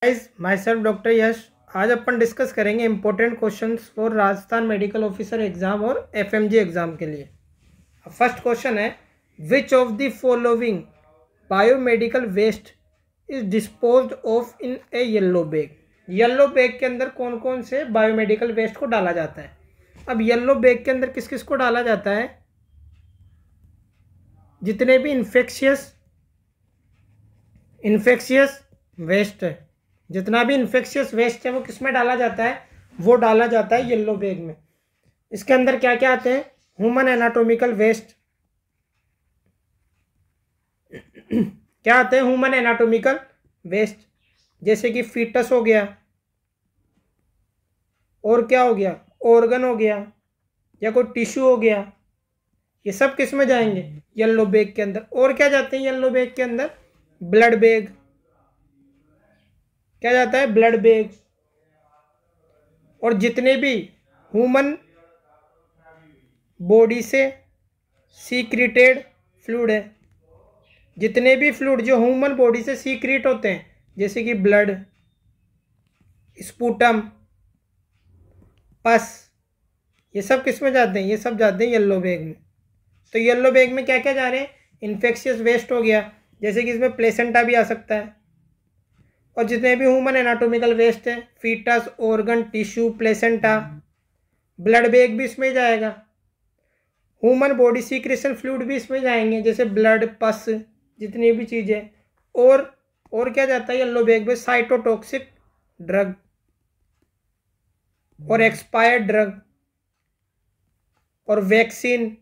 Guys, myself doctor Yash. आज अपन discuss करेंगे important questions for Rajasthan medical officer exam और एफएमजी एग्जाम के लिए। फर्स्ट क्वेश्चन है, which of the following biomedical waste is disposed of in a yellow bag. Yellow bag के अंदर कौन कौन से बायोमेडिकल वेस्ट को डाला जाता है। अब येलो बैग के अंदर किस किस को डाला जाता है, जितने भी इन्फेक्शियस वेस्ट है, जितना भी इन्फेक्शियस वेस्ट है वो किस में डाला जाता है, वो डाला जाता है येलो बैग में। इसके अंदर क्या क्या आते हैं, ह्यूमन एनाटॉमिकल वेस्ट क्या आते हैं, ह्यूमन एनाटॉमिकल वेस्ट, जैसे कि फीटस हो गया, और क्या हो गया, ऑर्गन हो गया, या कोई टिश्यू हो गया, ये सब किस में जाएंगे, येलो बैग के अंदर। और क्या जाते हैं येलो बैग के अंदर, ब्लड बैग, क्या जाता है, ब्लड बैग। और जितने भी ह्यूमन बॉडी से सीक्रेटेड फ्लूइड है, जितने भी फ्लूइड जो ह्यूमन बॉडी से सीक्रेट होते हैं, जैसे कि ब्लड, स्पूटम, पस, ये सब किस में जाते हैं, ये सब जाते हैं येलो बैग में। तो येलो बैग में क्या क्या जा रहे हैं, इन्फेक्शियस वेस्ट हो गया, जैसे कि इसमें प्लेसेंटा भी आ सकता है, और जितने भी ह्यूमन एनाटॉमिकल वेस्ट है, foetus, organ, tissue, placenta, blood bag भी इसमें जाएगा, ह्यूमन बॉडी सीक्रेशन फ्लूइड भी इसमें जाएंगे, जैसे ब्लड, पस, जितनी भी चीज़ें। और क्या जाता है येलो बैग में, साइटोटॉक्सिक ड्रग और एक्सपायर्ड ड्रग और वैक्सीन,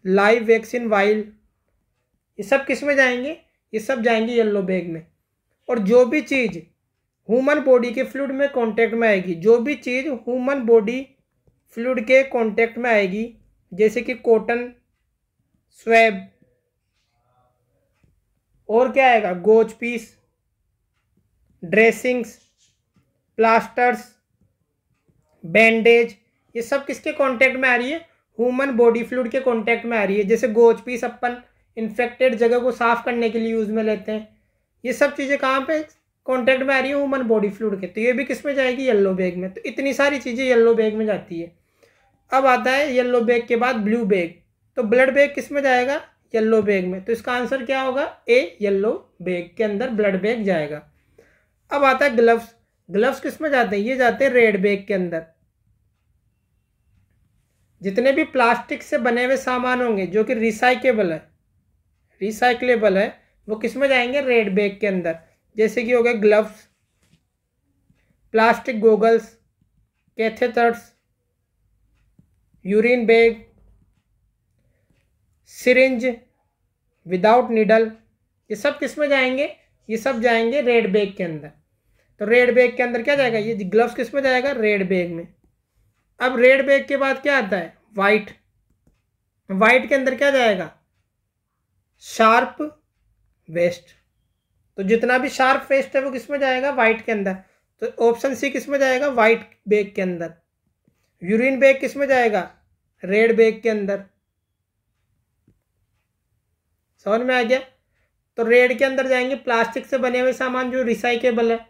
लाइव वैक्सीन वाइल, ये सब किस में जाएंगे, ये सब जाएंगे येलो बैग में। और जो भी चीज़ ह्यूमन बॉडी के फ्लूइड में कांटेक्ट में आएगी, जो भी चीज़ ह्यूमन बॉडी फ्लूइड के कांटेक्ट में आएगी, जैसे कि कॉटन, स्वैब, और क्या आएगा, gauze piece, dressings, plasters, bandage, ये सब किसके कांटेक्ट में आ रही है, ह्यूमन बॉडी फ्लूइड के कांटेक्ट में आ रही है। जैसे गोज पीस अपन इन्फेक्टेड जगह को साफ करने के लिए यूज में लेते हैं, ये सब चीज़ें कहाँ पे कांटेक्ट में आ रही है, ह्यूमन बॉडी फ्लूइड के, तो ये भी किस में जाएगी, येलो बैग में। तो इतनी सारी चीज़ें येलो बैग में जाती है। अब आता है येलो बैग के बाद ब्लू बैग। तो ब्लड बैग किस में जाएगा, येलो बैग में। तो इसका आंसर क्या होगा, ए, येलो बैग के अंदर ब्लड बैग जाएगा। अब आता है ग्लव्स। ग्लव्स किस में जाते हैं, ये जाते हैं रेड बैग के अंदर। जितने भी प्लास्टिक से बने हुए सामान होंगे जो कि रिसाइक्लेबल है, वो किस में जाएंगे, रेड बैग के अंदर। जैसे कि हो गए gloves, plastic goggles, catheters, urine bag, syringe without needle, ये सब किस में जाएंगे, ये सब जाएंगे रेड बैग के अंदर। तो रेड बैग के अंदर क्या जाएगा, ये ग्लव्स किस में जाएगा, रेड बैग में। अब रेड बैग के बाद क्या आता है, वाइट। वाइट के अंदर क्या जाएगा, शार्प वेस्ट। तो जितना भी शार्प वेस्ट है वो किस में जाएगा, वाइट के अंदर। तो ऑप्शन सी किस में जाएगा, वाइट बैग के अंदर। यूरिन बैग किस में जाएगा, रेड बैग के अंदर। समझ में आ गया। तो रेड के अंदर जाएंगे प्लास्टिक से बने हुए सामान जो रिसाइकेबल है,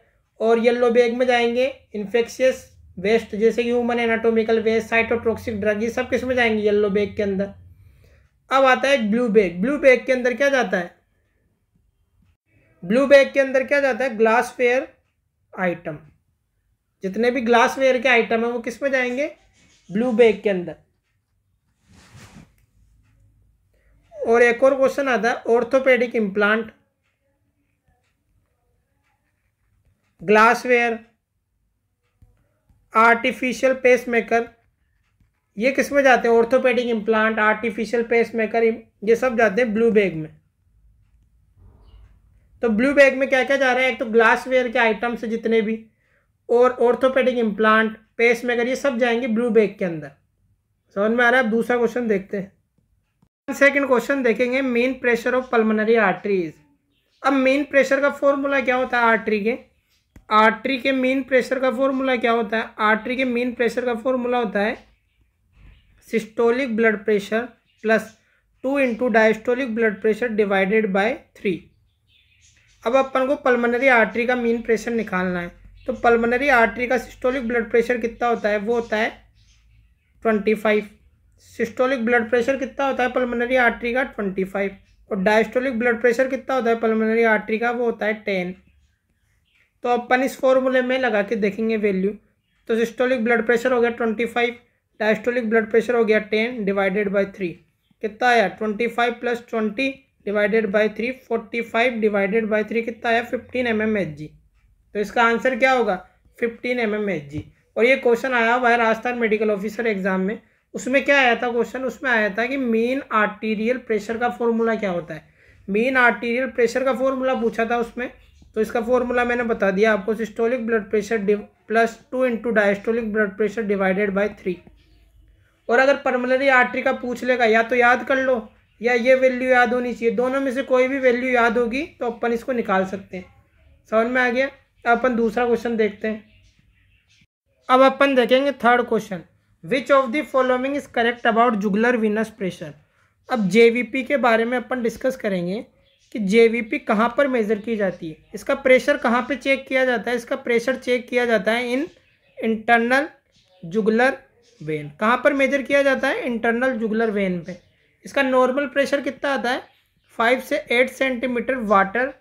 और येलो बैग में जाएंगे इन्फेक्शियस वेस्ट, जैसे कि human anatomical waste, cytotoxic drug, ये सब किस में जाएंगे, येलो बैग के अंदर। अब आता है ब्लू बैग। ब्लू बैग के अंदर क्या जाता है, ब्लू बैग के अंदर क्या जाता है, ग्लासवेयर आइटम। जितने भी ग्लासवेयर के आइटम है वो किस में जाएंगे, ब्लू बैग के अंदर। और एक और क्वेश्चन आता है, orthopaedic implant, glassware, artificial pacemaker, ये किस में जाते हैं, ऑर्थोपेडिक इम्प्लांट, आर्टिफिशियल पेसमेकर, ये सब जाते हैं ब्लू बैग में। तो ब्लू बैग में क्या क्या जा रहा है, एक तो ग्लासवेयर के आइटम्स जितने भी, और ऑर्थोपेडिक इम्प्लांट, पेसमेकर, ये सब जाएंगे ब्लू बैग के अंदर। समझ में आ रहा है। अब दूसरा क्वेश्चन देखते हैं। सेकंड क्वेश्चन देखेंगे, mean pressure of pulmonary arteries. अब मीन प्रेशर का फॉर्मूला क्या होता है, आर्टरी के मीन प्रेशर का फॉर्मूला क्या होता है, आर्टरी के मीन प्रेशर का फॉर्मूला होता है systolic blood pressure plus 2 into diastolic blood pressure divided by 3। अब अपन को पल्मोनरी आर्टरी का मीन प्रेशर निकालना है। तो पल्मोनरी आर्टरी का सिस्टोलिक ब्लड प्रेशर कितना होता है, वो होता है 25। सिस्टोलिक ब्लड प्रेशर कितना होता है पल्मोनरी आर्टरी का, 25। और डायस्टोलिक ब्लड प्रेशर कितना होता है पल्मोनरी आर्टरी का, वो होता है 10। तो अपन इस फॉर्मूले में लगा के देखेंगे वैल्यू। तो सिस्टोलिक ब्लड प्रेशर हो गया 25, डायस्टोलिक ब्लड प्रेशर हो गया 10 डिवाइडेड बाई 3। कितना आया 25 + 20 डिवाइडेड बाई 3, 45 डिवाइडेड बाई 3 कितना आया 15 mmHg। तो इसका आंसर क्या होगा 15 mmHg। और ये क्वेश्चन आया हुआ है राजस्थान मेडिकल ऑफिसर एग्जाम में। उसमें क्या आया था क्वेश्चन, उसमें आया था कि मीन आर्टीरियल प्रेशर का फॉर्मूला क्या होता है। मीन आर्टीरियल प्रेशर का फॉर्मूला पूछा था उसमें। तो इसका फॉर्मूला मैंने बता दिया आपको, systolic blood pressure +2 × diastolic blood pressure divided by 3। और अगर पल्मोनरी आर्टरी का पूछ लेगा या तो याद कर लो या ये वैल्यू याद होनी चाहिए, दोनों में से कोई भी वैल्यू याद होगी तो अपन इसको निकाल सकते हैं। समझ में आ गया। अपन दूसरा क्वेश्चन देखते हैं। अब अपन देखेंगे third question, which of the following is correct about jugular Venus pressure. अब जेवीपी के बारे में अपन डिस्कस करेंगे कि जेवीपी कहाँ पर मेजर की जाती है, इसका प्रेशर कहाँ पे चेक किया जाता है। इसका प्रेशर चेक किया जाता है इन इंटरनल जुगुलर वेन। कहाँ पर मेजर किया जाता है, इंटरनल जुगुलर वेन पे। इसका नॉर्मल प्रेशर कितना आता है 5 से 8 सेंटीमीटर वाटर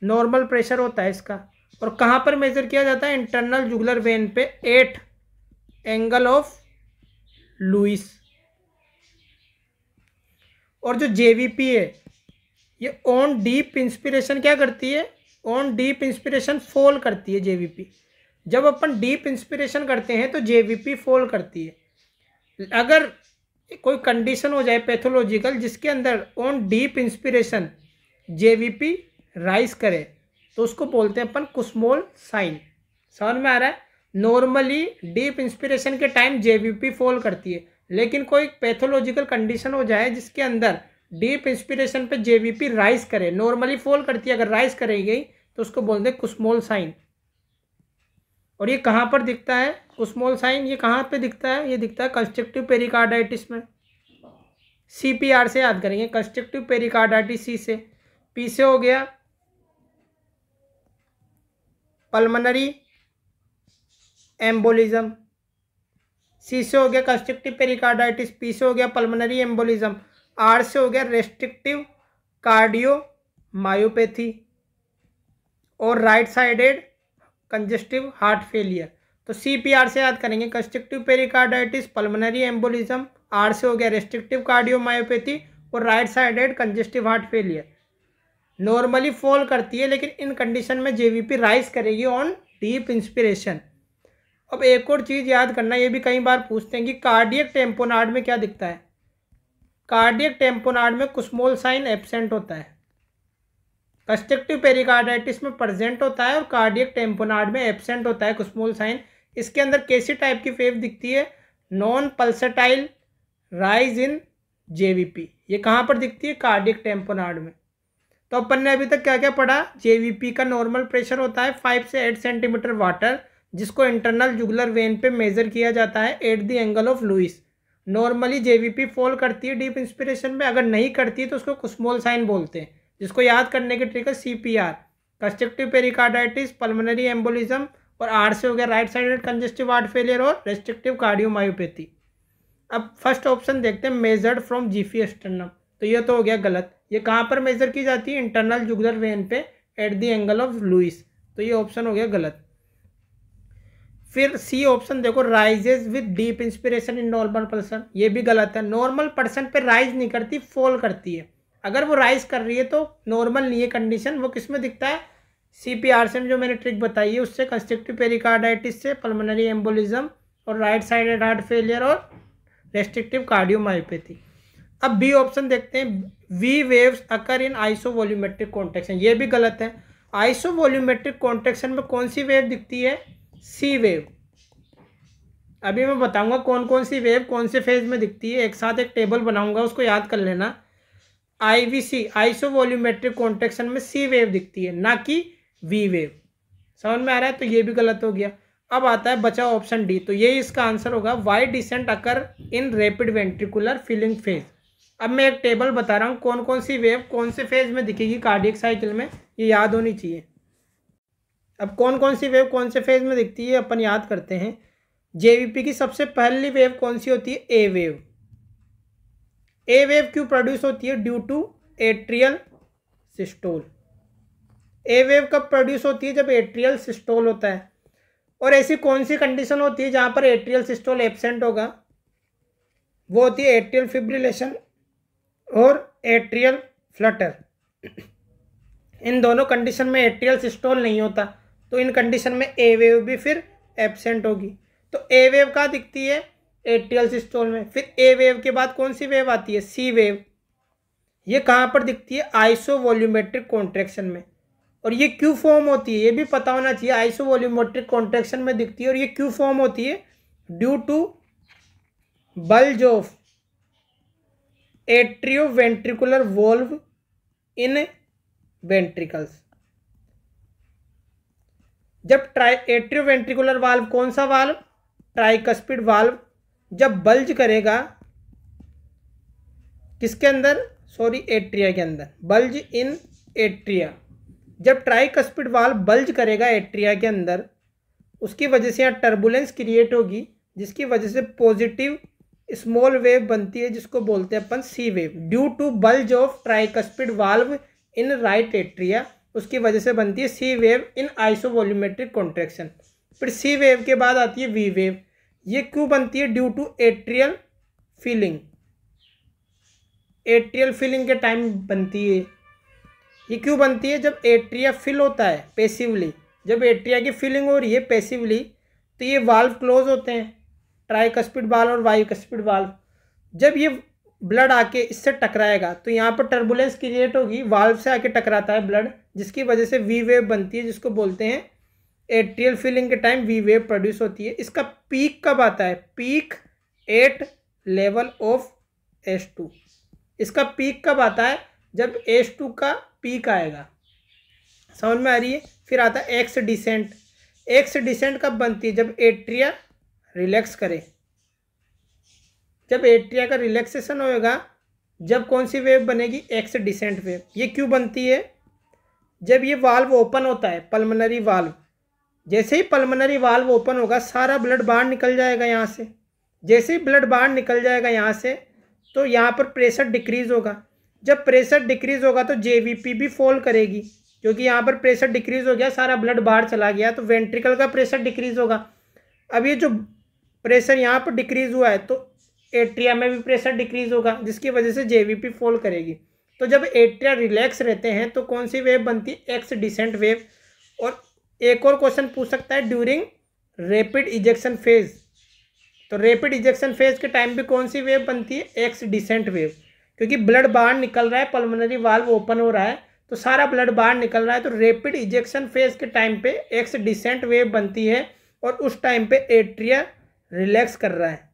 नॉर्मल प्रेशर होता है इसका। और कहाँ पर मेजर किया जाता है, इंटरनल जुगुलर वेन पे 8 एंगल ऑफ लुइस। और जो जेवीपी है ये ऑन डीप इंस्पिरेशन क्या करती है, ऑन डीप इंस्पिरेशन फॉल करती है जेवीपी। जब अपन डीप इंस्पिरेशन करते हैं तो जेवीपी फॉल करती है। अगर कोई कंडीशन हो जाए पैथोलॉजिकल जिसके अंदर on deep inspiration JVP rise करे तो उसको बोलते हैं अपन कुस्मोल साइन। समझ में आ रहा है। नॉर्मली डीप इंस्पिरेशन के टाइम जेवीपी फॉल करती है, लेकिन कोई पैथोलॉजिकल कंडीशन हो जाए जिसके अंदर डीप इंस्पिरेशन पे जेवीपी राइज करे, नॉर्मली फॉल करती है, अगर राइज करेगी तो उसको बोलते हैं कुस्मोल साइन। और ये कहाँ पर दिखता है कुस्मोल साइन, ये कहाँ पे दिखता है, ये दिखता है कंस्ट्रक्टिव पेरिकार्डाइटिस में। CPR से याद करेंगे, कंस्ट्रक्टिव पेरिकार्डाइटिस सी से, पी से हो गया पल्मोनरी एम्बोलिज्म, सी से हो गया कंस्ट्रक्टिव पेरिकार्डाइटिस, पी से हो गया पल्मोनरी एम्बोलिज्म, आर से हो गया रेस्ट्रिक्टिव कार्डियोमायोपैथी और right sided congestive heart failure. तो CPR से याद करेंगे constrictive pericarditis, pulmonary embolism, R से हो गया रेस्ट्रिक्टिव कार्डियोमायोपैथी और right sided congestive heart failure. Normally fall करती है, लेकिन इन कंडीशन में जेवीपी राइज करेगी ऑन डीप इंस्पिरेशन। अब एक और चीज़ याद करना, ये भी कई बार पूछते हैं कि कार्डियक टेम्पोनार्ड में क्या दिखता है। कार्डियक टेम्पोनार्ड में कुस्मोल साइन एब्सेंट होता है, कंस्ट्रक्टिव पेरिकार्डाइटिस में प्रेजेंट होता है और कार्डियक टेम्पोनार्ड में एब्सेंट होता है कुस्मोल साइन। इसके अंदर कैसी टाइप की वेव दिखती है, non pulsatile rise in JVP. ये कहाँ पर दिखती है, कार्डियक टेम्पोनार्ड में। तो अपन ने अभी तक क्या क्या पढ़ा, जेवीपी का नॉर्मल प्रेशर होता है 5 से 8 सेंटीमीटर वाटर, जिसको इंटरनल जुगुलर वेन पे मेजर किया जाता है at the angle of Louis. Normally JVP fall करती है डीप इंस्पिरेशन में, अगर नहीं करती है तो उसको कुस्मोल साइन बोलते हैं, जिसको याद करने की ट्रिक है CPR, constructive pericarditis, pulmonary embolism और आर से हो गया right sided congestive heart failure और रेस्ट्रिक्टिव कार्डियोमायोपैथी। अब फर्स्ट ऑप्शन देखते हैं, मेजर्ड फ्रॉम जीफी एक्सटर्नम। तो ये तो हो गया गलत। ये कहाँ पर मेजर की जाती है, इंटरनल जुगुलर वेन पे at the angle of Louis. तो ये ऑप्शन हो गया गलत। फिर सी ऑप्शन देखो, rises with deep inspiration in normal person, ये भी गलत है। नॉर्मल पर्सन पे राइज नहीं करती, फॉल करती है। अगर वो राइज कर रही है तो नॉर्मल नहीं है कंडीशन। वो किस में दिखता है, CPR से जो मैंने ट्रिक बताई है उससे, कंस्ट्रक्टिव पेरिकार्डाइटिस से, पल्मोनरी एम्बोलिज्म और राइट साइडेड हार्ट फेलियर और रेस्ट्रिक्टिव कार्डियोमायोपैथी। अब बी ऑप्शन देखते हैं, V waves occur in isovolumetric contraction, ये भी गलत है। आइसोवॉल्यूमेट्रिक कॉन्ट्रैक्शन में कौन सी वेव दिखती है, सी वेव। अभी मैं बताऊंगा कौन कौन सी वेव कौन से फेज में दिखती है, एक साथ एक टेबल बनाऊंगा, उसको याद कर लेना। IVC आइसोवॉल्यूमेट्रिक कॉन्ट्रैक्शन में सी वेव दिखती है, ना कि वी वेव। समझ में आ रहा है। तो ये भी गलत हो गया। अब आता है बचा ऑप्शन डी, तो ये इसका आंसर होगा, वाई डिसेंट अकर इन रैपिड वेंट्रिकुलर फिलिंग फेज। अब मैं एक टेबल बता रहा हूँ कौन कौन सी वेव कौन से फेज में दिखेगी कार्डियक साइकिल में, ये याद होनी चाहिए। अब कौन कौन सी वेव कौन से फेज में दिखती है अपन याद करते हैं। जेवीपी की सबसे पहली वेव कौन सी होती है? A wave. ए वेव क्यों प्रोड्यूस होती है? Due to atrial systole. A wave कब प्रोड्यूस होती है? जब एट्रियल सिस्टोल होता है। और ऐसी कौन सी कंडीशन होती है जहां पर एट्रियल सिस्टोल एब्सेंट होगा? वो होती है एट्रियल फिब्रिलेशन और एट्रियल फ्लटर। इन दोनों कंडीशन में एट्रियल सिस्टोल नहीं होता, तो इन कंडीशन में ए वेव भी फिर एब्सेंट होगी। तो ए वेव कहाँ दिखती है? एट्रियल सिस्टोल में। फिर ए वेव के बाद कौन सी वेव आती है? सी वेव। ये कहाँ पर दिखती है? आइसोवॉल्यूमेट्रिक कॉन्ट्रैक्शन में। और ये क्यों फॉर्म होती है ये भी पता होना चाहिए। आइसोवॉल्यूमेट्रिक कॉन्ट्रैक्शन में दिखती है और ये क्यों फॉर्म होती है? Due to bulge of atrioventricular valve in ventricles. जब एट्रियोवेंट्रिकुलर वाल्व, कौन सा वाल्व? ट्राइकस्पिड वाल्व, जब बल्ज करेगा किसके अंदर? सॉरी, एट्रिया के अंदर। Bulge in atria. जब ट्राइकस्पिड वाल्व बल्ज करेगा एट्रिया के अंदर, उसकी वजह से यहाँ टर्बुलेंस क्रिएट होगी, जिसकी वजह से पॉजिटिव स्मॉल वेव बनती है जिसको बोलते हैं अपन C wave. Due to bulge of tricuspid valve in right atria, उसकी वजह से बनती है सी वेव इन आइसोवॉल्यूमेट्रिक कॉन्ट्रैक्शन। फिर सी वेव के बाद आती है वी वेव। ये क्यों बनती है? Due to atrial filling. Atrial filling के टाइम बनती है। ये क्यों बनती है? जब एट्रिया फिल होता है पैसिवली, जब एट्रिया की फिलिंग हो रही है पैसिवली, तो ये वाल्व क्लोज होते हैं, ट्राइकस्पिड वाल्व और बाइकस्पिड वाल्व। जब ये ब्लड आके इससे टकराएगा तो यहाँ पर टर्बुलेंस क्रिएट होगी, वाल्व से आके टकराता है ब्लड, जिसकी वजह से वी वेव बनती है, जिसको बोलते हैं एट्रियल फिलिंग के टाइम वी वेव प्रोड्यूस होती है। इसका पीक कब आता है? Peak at level of H2। इसका पीक कब आता है? जब H2 का पीक आएगा। समझ में आ रही है? फिर आता है एक्स डिसेंट। एक्स डिसेंट कब बनती है? जब एट्रिया रिलैक्स करे। जब एट्रिया का रिलैक्सेशन होएगा, जब कौन सी वेव बनेगी? X descent wave. ये क्यों बनती है? जब ये वाल्व ओपन होता है, पल्मोनरी वाल्व, जैसे ही पल्मोनरी वाल्व ओपन होगा सारा ब्लड बाहर निकल जाएगा यहाँ से। जैसे ही ब्लड बाहर निकल जाएगा यहाँ से, तो यहाँ पर प्रेशर डिक्रीज होगा। जब प्रेशर डिक्रीज होगा तो जेवीपी भी फॉल करेगी, क्योंकि यहाँ पर प्रेशर डिक्रीज हो गया, सारा ब्लड बाहर चला गया, तो वेंट्रिकल का प्रेशर डिक्रीज होगा। अब ये जो प्रेशर यहाँ पर डिक्रीज हुआ है तो एट्रिया में भी प्रेशर डिक्रीज होगा, जिसकी वजह से जेवीपी फॉल करेगी। तो जब एट्रिया रिलैक्स रहते हैं तो कौन सी वेव बनती है? X descent wave. और एक और क्वेश्चन पूछ सकता है ड्यूरिंग रैपिड इजेक्शन फेज। तो रैपिड इजेक्शन फेज के टाइम भी कौन सी वेव बनती है? एक्स डिसेंट वेव, क्योंकि ब्लड बाहर निकल रहा है, पल्मोनरी वाल्व ओपन हो रहा है, तो सारा ब्लड बाहर निकल रहा है, तो रैपिड इजेक्शन फेज के टाइम पे एक्स डिसेंट वेव बनती है और उस टाइम पे एट्रिया रिलैक्स कर रहा है।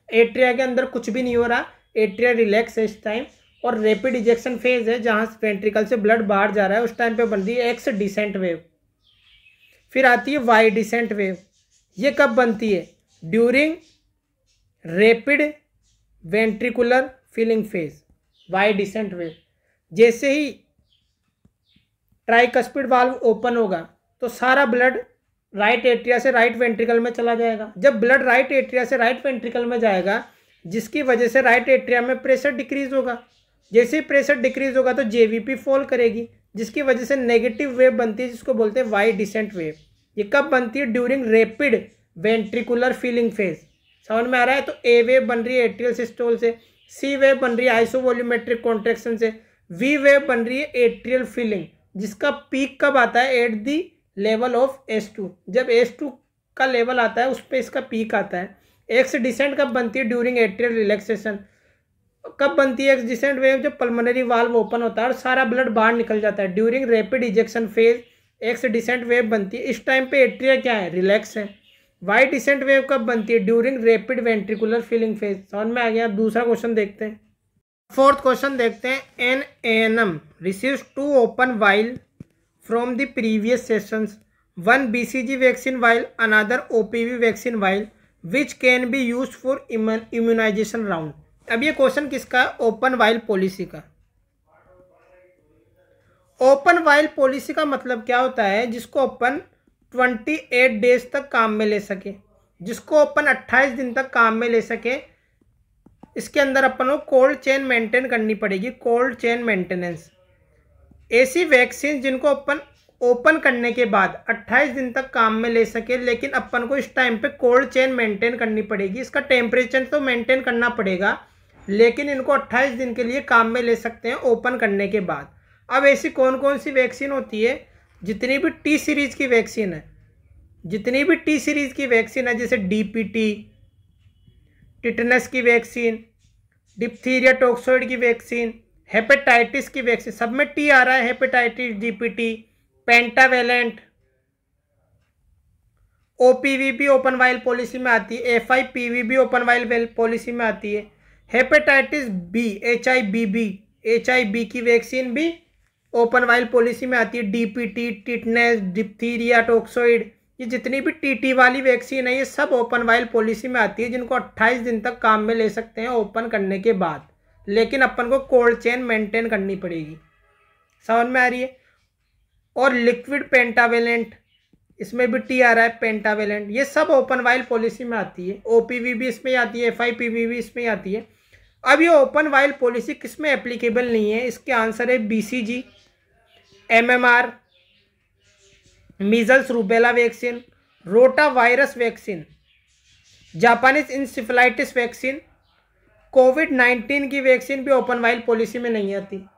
एट्रिया के अंदर कुछ भी नहीं हो रहा, एट्रिया रिलैक्स है इस टाइम, और रैपिड इजेक्शन फेज है जहां वेंट्रिकल से ब्लड बाहर जा रहा है, उस टाइम पे बनती है एक्स डिसेंट वेव। फिर आती है वाई डिसेंट वेव। ये कब बनती है? During rapid ventricular filling phase, Y descent wave. जैसे ही ट्राइकस्पिड वाल्व ओपन होगा तो सारा ब्लड राइट एट्रिया से राइट वेंट्रिकल में चला जाएगा। जब ब्लड राइट एट्रिया से राइट वेंट्रिकल में जाएगा, जिसकी वजह से राइट एट्रिया में प्रेशर डिक्रीज होगा। जैसे ही प्रेशर डिक्रीज होगा तो जेवीपी फॉल करेगी, जिसकी वजह से नेगेटिव वेव बनती है, जिसको बोलते हैं वाई डिसेंट वेव। ये कब बनती है? During rapid ventricular filling phase. समझ में आ रहा है? तो ए वेव बन रही है एट्रियल सिस्टोल से, सी वेव बन रही है आइसोवॉल्यूमेट्रिक कॉन्ट्रैक्शन से, वी वेव बन रही है एट्रियल फिलिंग, जिसका पीक कब आता है? At the level of H2। जब H2 का लेवल आता है उस पर इसका पीक आता है। एक्स डिसेंट कब बनती है? During atrial relaxation. कब बनती है एक्स डिसेंट वेव? जब पल्मोनरी वाल्व ओपन होता है और सारा ब्लड बाहर निकल जाता है। During rapid ejection phase X descent wave बनती है। इस टाइम पे एट्रिया क्या है? रिलैक्स है। वाई डिसेंट वेव कब बनती है? During rapid ventricular filling phase. समझ में आ गया? दूसरा क्वेश्चन देखते हैं। फोर्थ क्वेश्चन देखते हैं। An ANM receives 2 open vial from the previous sessions, one BCG vaccine while another OPV vaccine while, which can be used for immunization round अब ये क्वेश्चन किसका है? ओपन वाइल पॉलिसी का। Open while policy का मतलब क्या होता है? जिसको अपन 28 डेज तक काम में ले सके, जिसको अपन 28 दिन तक काम में ले सके। इसके अंदर अपन को कोल्ड चेन मेंटेन करनी पड़ेगी, कोल्ड चेन मेंटेनेंस। ऐसी वैक्सीन जिनको अपन ओपन करने के बाद 28 दिन तक काम में ले सके, लेकिन अपन को इस टाइम पे कोल्ड चेन मेंटेन करनी पड़ेगी। इसका टेम्परेचर तो मेंटेन करना पड़ेगा, लेकिन इनको 28 दिन के लिए काम में ले सकते हैं ओपन करने के बाद। अब ऐसी कौन कौन सी वैक्सीन होती है? जितनी भी टी सीरीज की वैक्सीन है, जितनी भी टी सीरीज की वैक्सीन है, जैसे डीपीटी, टिटनस की वैक्सीन, डिप्थीरिया टॉक्सोइड की वैक्सीन, हेपेटाइटिस की वैक्सीन, सब में टी आ रहा है। हेपेटाइटिस, डीपीटी, पेंटावेलेंट, ओपीवी भी ओपन वाइल पॉलिसी में आती है, एफआईपीवी भी ओपन वाइल पॉलिसी में आती है। हेपेटाइटिस बी, एचआईबी की वैक्सीन भी ओपन वाइल पॉलिसी में आती है। डीपीटी, टिटनेस, डिप्थीरिया टॉक्सोइड, ये जितनी भी टीटी वाली वैक्सीन है ये सब ओपन वाइल पॉलिसी में आती है, जिनको 28 दिन तक काम में ले सकते हैं ओपन करने के बाद, लेकिन अपन को कोल्ड चेन मेंटेन करनी पड़ेगी। समझ में आ रही है? और लिक्विड पेंटावेलेंट, इसमें भी टी आ रहा है, पेंटावेलेंट, ये सब ओपन वाइल पॉलिसी में आती है। ओपीवी भी इसमें आती है, एफआईपीवी भी इसमें आती है। अब ये ओपन वाइल पॉलिसी किस में एप्लीकेबल नहीं है? इसके आंसर है BCG, MMR, measles rubella vaccine, rota virus vaccine, Japanese encephalitis vaccine, कोविड-19 की वैक्सीन भी ओपन वाइल पॉलिसी में नहीं आती।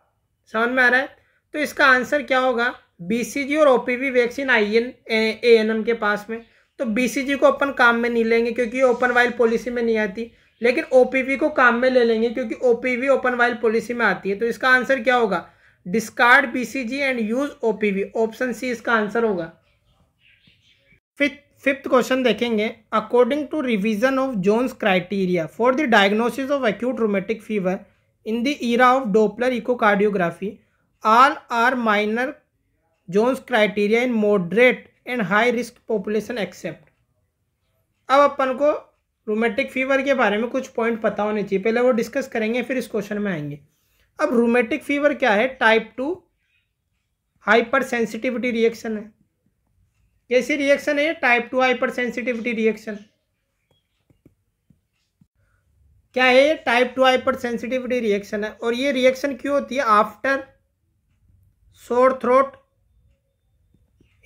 समझ में आ रहा है? तो इसका आंसर क्या होगा? बीसीजी और ओपीवी वैक्सीन एएनएम के पास में। तो बीसीजी को अपन काम में नहीं लेंगे क्योंकि ये ओपन वाइल पॉलिसी में नहीं आती, लेकिन ओपीवी को काम में ले लेंगे क्योंकि ओपीवी ओपन वाइल पॉलिसी में आती है। तो इसका आंसर क्या होगा? Discard BCG and use OPV, option C इसका आंसर होगा। फिफ्थ क्वेश्चन देखेंगे। According to revision of Jones criteria for the diagnosis of acute rheumatic fever in the era of Doppler echocardiography, all are minor Jones criteria in moderate and high risk population except. अब अपन को rheumatic fever के बारे में कुछ point पता होने चाहिए, पहले वो डिस्कस करेंगे फिर इस क्वेश्चन में आएंगे। अब रूमेटिक फीवर क्या है? टाइप 2 हाइपर सेंसिटिविटी रिएक्शन है। कैसी रिएक्शन है? Type 2 hyper sensitivity reaction. क्या है ये? टाइप 2 हाइपर सेंसिटिविटी रिएक्शन है। और ये रिएक्शन क्यों होती है? After sore throat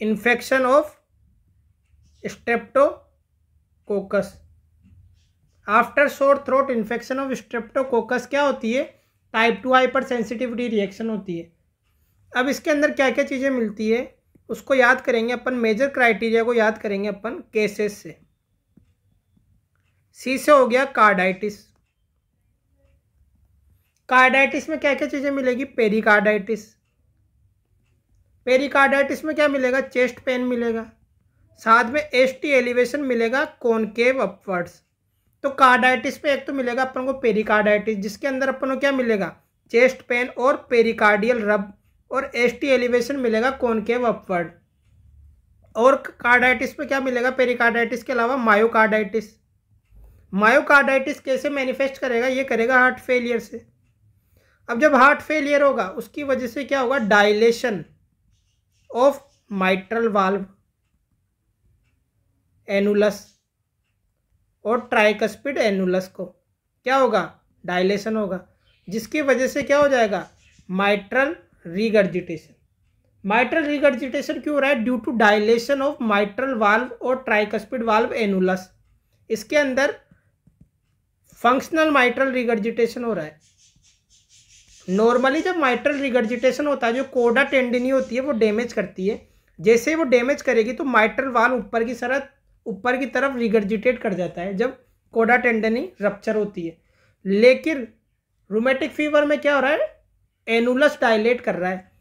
infection of Streptococcus. After sore throat infection of Streptococcus क्या होती है? टाइप 2 हाइपर सेंसिटिविटी रिएक्शन होती है। अब इसके अंदर क्या क्या चीज़ें मिलती है उसको याद करेंगे अपन। मेजर क्राइटेरिया को याद करेंगे अपन केसेस से। सी से हो गया कार्डाइटिस। कार्डाइटिस में क्या क्या चीज़ें मिलेगी? पेरिकार्डाइटिस। पेरिकार्डाइटिस में क्या मिलेगा? चेस्ट पेन मिलेगा, साथ में एसटी एलिवेशन मिलेगा कॉनकेव अपवर्ड्स। तो कार्डाइटिस पे एक तो मिलेगा अपन को पेरिकार्डाइटिस, जिसके अंदर अपन को क्या मिलेगा? चेस्ट पेन और पेरिकार्डियल रब, और एसटी एलिवेशन मिलेगा कॉनकेव अपवर्ड। और कार्डाइटिस पे क्या मिलेगा? पेरिकार्डाइटिस के अलावा मायोकार्डाइटिस। मायोकार्डाइटिस कैसे मैनिफेस्ट करेगा? ये करेगा हार्ट फेलियर से। अब जब हार्ट फेलियर होगा उसकी वजह से क्या होगा? Dilation of mitral valve, annulus और ट्राइकस्पिड एनुलस को क्या होगा? डायलेशन होगा, जिसकी वजह से क्या हो जाएगा? Mitral regurgitation. माइट्रल रिगर्जिटेशन क्यों हो रहा है? Due to dilation of mitral valve और ट्राइकस्पिड वाल्व एनुलस। इसके अंदर फंक्शनल माइट्रल रिगर्जिटेशन हो रहा है। नॉर्मली जब माइट्रल रिगर्जिटेशन होता है, जो कोडा टेंडिनी होती है वो डैमेज करती है। जैसे ही वो डैमेज करेगी तो माइट्रल वाल्व ऊपर की तरफ रिगर्जिटेट कर जाता है जब कोडा टेंडिनी रप्चर होती है। लेकिन रूमेटिक फीवर में क्या हो रहा है? एनुलस डायलेट कर रहा है।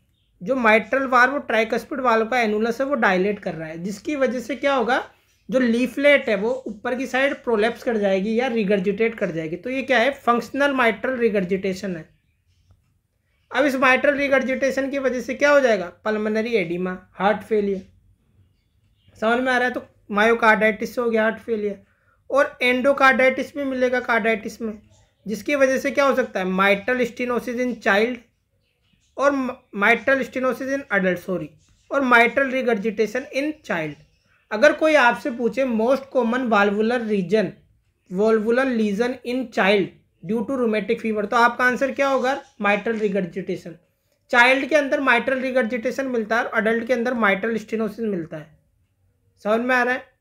जो माइट्रल वाल्व और ट्राइकस्पिड वाल्व का एनुलस है वो डायलेट कर रहा है, जिसकी वजह से क्या होगा? जो लीफलेट है वो ऊपर की साइड प्रोलेप्स कर जाएगी या रिगर्जिटेट कर जाएगी। तो ये क्या है? फंक्शनल माइट्रल रिगर्जिटेशन है। अब इस माइट्रल रिगर्जिटेशन की वजह से क्या हो जाएगा? Pulmonary oedema, heart failure. समझ में आ रहा है? तो मायोकार्डाइटिस हो गया हार्ट फेलियर। और एंडोकार्डाइटिस भी मिलेगा कार्डाइटिस में। जिसकी वजह से क्या हो सकता है, माइट्रल स्टेनोसिस इन चाइल्ड और mitral stenosis in adult, sorry, और माइट्रल रिगर्जिटेशन इन चाइल्ड। अगर कोई आपसे पूछे most common valvular lesion in child due to rheumatic fever, तो आपका आंसर क्या होगा, माइट्रल रिगर्जिटेशन। चाइल्ड के अंदर माइट्रल रिगर्जिटेशन मिलता है और अडल्ट के अंदर माइट्रल स्टेनोसिस मिलता है। समझ में आ रहा है।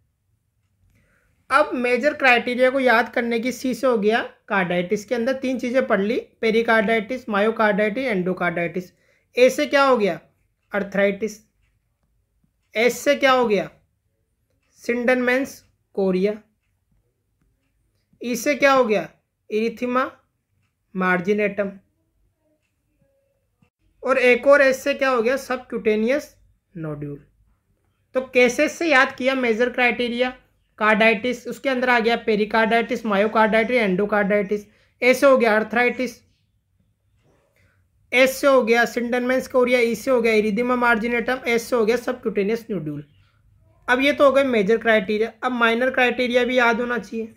अब मेजर क्राइटेरिया को याद करने की, सी से हो गया कार्डाइटिस के अंदर 3 चीज़ें पढ़ ली, पेरिकार्डाइटिस, मायोकार्डाइटिस, एंडोकार्डाइटिस। ए से क्या हो गया, अर्थराइटिस। एस से क्या हो गया, सिंडनमेंस कोरिया। ई से क्या हो गया, इरिथीमा मार्जिनेटम। और एक और एस से क्या हो गया, सबक्यूटेनियस नोड्यूल। तो केसेस से याद किया मेजर क्राइटेरिया, कार्डाइटिस, उसके अंदर आ गया पेरिकार्डाइटिस, मायोकार्डाइटिस, एंडोकार्डाइटिस। ए से हो गया अर्थराइटिस, एस से हो गया सिंडनमेंस कोरिया, ई से हो गया इरिथीमा मार्जिनेटम, एस से हो गया सबक्यूटेनियस नोड्यूल। अब ये तो हो गए मेजर क्राइटेरिया। अब माइनर क्राइटेरिया भी याद होना चाहिए।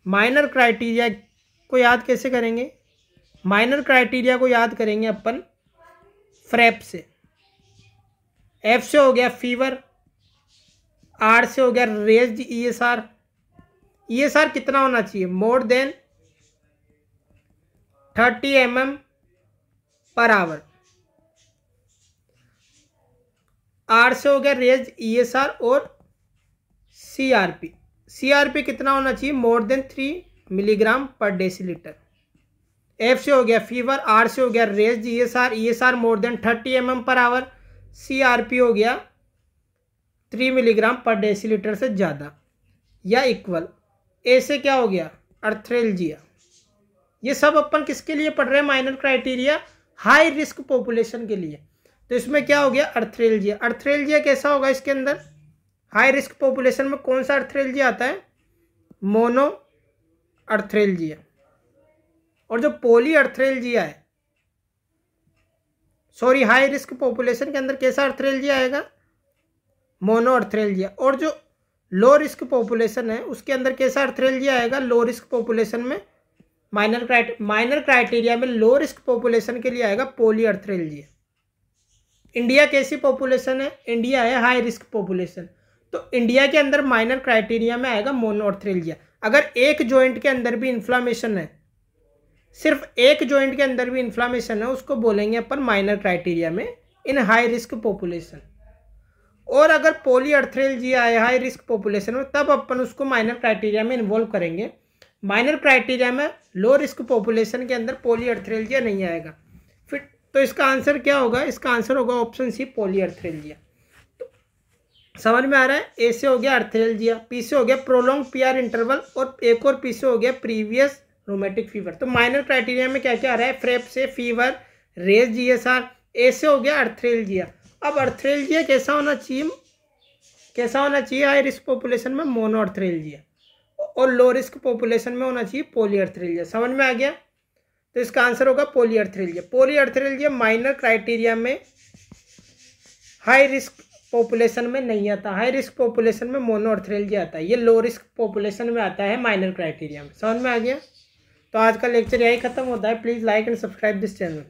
माइनर क्राइटेरिया को याद कैसे करेंगे, माइनर क्राइटेरिया को याद करेंगे अपन फ्रेप से। एफ से हो गया फीवर, आर से हो गया रेज्ड ईएसआर। ईएसआर कितना होना चाहिए, more than 30 mm per hour. R से हो गया रेज्ड ईएसआर और सीआरपी। सीआरपी कितना होना चाहिए, more than 3 milligram per decilitre. F से हो गया फीवर, आर से हो गया raised ESR, ESR more than 30 mm per hour, CRP हो गया 3 मिलीग्राम पर डेसीलीटर से ज़्यादा या इक्वल। ए से क्या हो गया, अर्थरेल्जिया। ये सब अपन किसके लिए पढ़ रहे हैं, minor criteria high risk population के लिए। तो इसमें क्या हो गया, अर्थरेल्जिया। अर्थरेल्जिया कैसा होगा, इसके अंदर हाई रिस्क पॉपुलेशन में कौन सा अर्थरेल्जिया आता है, मोनो अर्थरेल्जिया। और जो पॉली अर्थरेल्जिया है, सॉरी, हाई रिस्क पॉपुलेशन के अंदर कैसा अर्थरेल्जिया आएगा, मोनो अर्थरेल्जिया। और जो लो रिस्क पॉपुलेशन है उसके अंदर कैसा अर्थरेल्जिया आएगा, लो रिस्क पॉपुलेशन में माइनर क्राइटेरिया में लो रिस्क पॉपुलेशन के लिए आएगा पॉली अर्थरेल्जिया। इंडिया कैसी पॉपुलेशन है, इंडिया है हाई रिस्क पॉपुलेशन, तो इंडिया के अंदर माइनर क्राइटेरिया में आएगा मोनो अर्थरेल्जिया। अगर एक जॉइंट के अंदर भी इन्फ्लामेशन है, सिर्फ एक जॉइंट के अंदर भी इन्फ्लामेशन है, उसको बोलेंगे अपन माइनर क्राइटेरिया में इन हाई रिस्क पॉपुलेशन। और अगर पॉली अर्थरेल्जिया है हाई रिस्क पॉपुलेशन में, तब अपन उसको माइनर क्राइटेरिया में इन्वॉल्व करेंगे। माइनर क्राइटेरिया में लो रिस्क पॉपुलेशन के अंदर पॉली अर्थरेल्जिया नहीं आएगा। फिर तो इसका आंसर क्या होगा, इसका आंसर होगा ऑप्शन सी, पॉली अर्थरेल्जिया। तो समझ में आ रहा है। ए से हो गया अर्थरेल्जिया, पी से हो गया प्रोलॉन्ग पीआर इंटरवल, और एक और पी से हो गया प्रीवियस रोमेटिक फीवर। तो माइनर क्राइटेरिया में क्या क्या आ रहा है, फ्रेप से फीवर, रेज्ड ईएसआर। ए से हो गया अर्थरेल्जिया। अब अर्थरेल्जिया कैसा होना चाहिए, हाई रिस्क पॉपुलेशन में मोनो अर्थरेल्जिया, और लो रिस्क पॉपुलेशन में होना चाहिए पॉली अर्थरेल्जिया। समझ में आ गया। तो इसका आंसर होगा पॉली अर्थरेल्जिया। पॉली अर्थरेल्जिया माइनर क्राइटेरिया में हाई रिस्क पॉपुलेशन में नहीं आता, हाई रिस्क पॉपुलेशन में मोनो अर्थरेल्जिया आता है, ये लो रिस्क पॉपुलेशन में आता है माइनर क्राइटेरिया में। समझ में आ गया। तो आज का लेक्चर यही खत्म होता है। Please like and subscribe this channel.